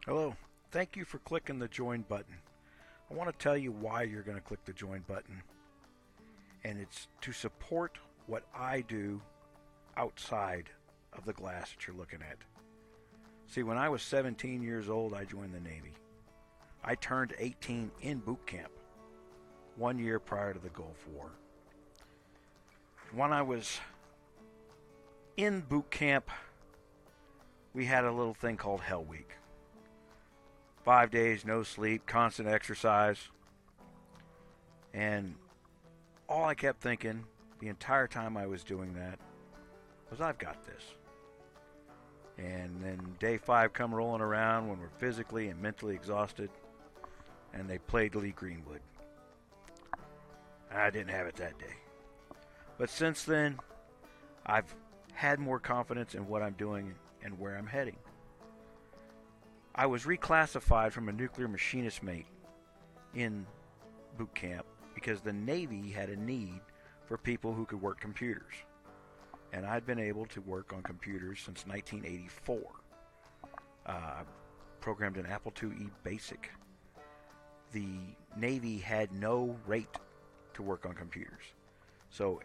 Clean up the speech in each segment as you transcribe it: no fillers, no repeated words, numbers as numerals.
Hello. Thank you for clicking the join button. I want to tell you why you're going to click the join button. And it's to support what I do outside of the glass that you're looking at. See, when I was 17 years old, I joined the Navy. I turned 18 in boot camp, 1 year prior to the Gulf War. When I was in boot camp, we had a little thing called Hell Week. 5 days, no sleep, constant exercise. And all I kept thinking the entire time I was doing that was, I've got this. And then day 5 come rolling around when we're physically and mentally exhausted, and they played Lee Greenwood. I didn't have it that day. But since then, I've had more confidence in what I'm doing and where I'm heading. I was reclassified from a nuclear machinist mate in boot camp because the Navy had a need for people who could work computers. And I'd been able to work on computers since 1984. I programmed an Apple IIe Basic. The Navy had no rate to work on computers. So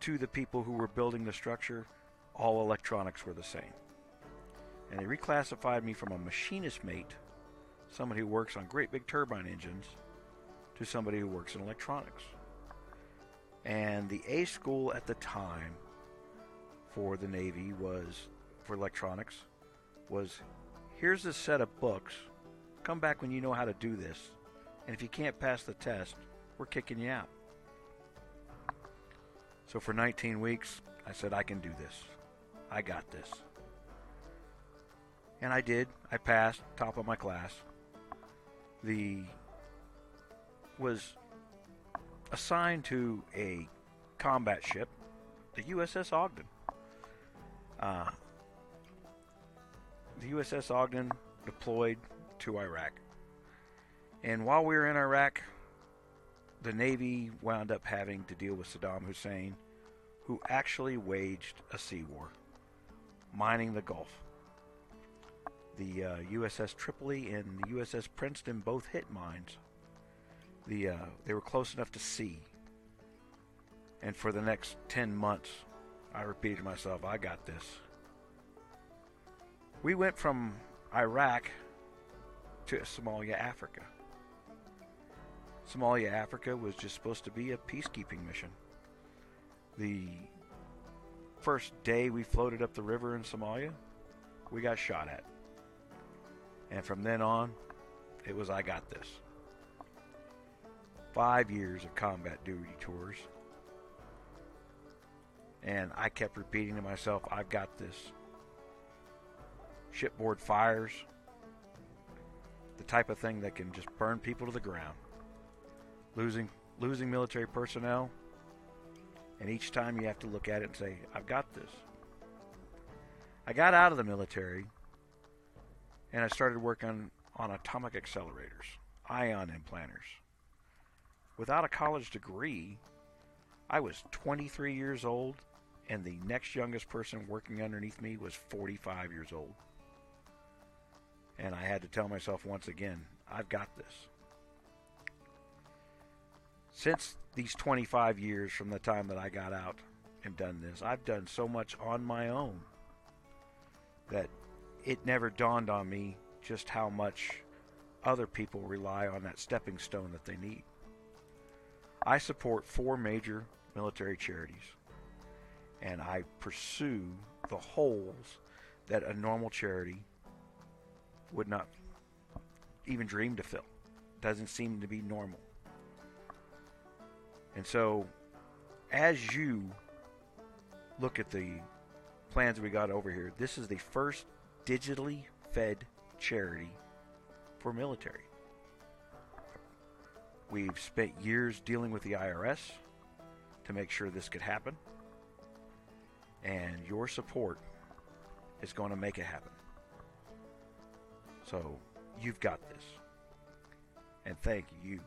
to the people who were building the structure, all electronics were the same. And they reclassified me from a machinist mate, somebody who works on great big turbine engines, to somebody who works in electronics. And the A school at the time for the Navy was, for electronics, was, here's a set of books, come back when you know how to do this, and if you can't pass the test, we're kicking you out. So for 19 weeks, I said, I can do this. I got this. And I did. I passed, top of my class. Was assigned to a combat ship, the USS Ogden. The USS Ogden deployed to Iraq. And while we were in Iraq, the Navy wound up having to deal with Saddam Hussein, who actually waged a sea war, mining the Gulf. The USS Tripoli and the USS Princeton both hit mines. They were close enough to see. And for the next 10 months, I repeated to myself, I got this. We went from Iraq to Somalia, Africa. Somalia, Africa was just supposed to be a peacekeeping mission. The first day we floated up the river in Somalia, we got shot at. And from then on, it was, I got this. 5 years of combat duty tours. And I kept repeating to myself, I've got this. Shipboard fires. The type of thing that can just burn people to the ground. Losing military personnel. And each time you have to look at it and say, I've got this. I got out of the military and I started working on atomic accelerators, ion implanters. Without a college degree, I was 23 years old, and the next youngest person working underneath me was 45 years old. And I had to tell myself once again, I've got this. Since these 25 years from the time that I got out and done this, I've done so much on my own that it never dawned on me just how much other people rely on that stepping stone that they need. I support 4 major military charities, and I pursue the holes that a normal charity would not even dream to fill. Doesn't seem to be normal. And so, as you look at the plans we got over here, this is the first digitally fed charity for military. We've spent years dealing with the IRS to make sure this could happen, and your support is going to make it happen. So you've got this, and thank you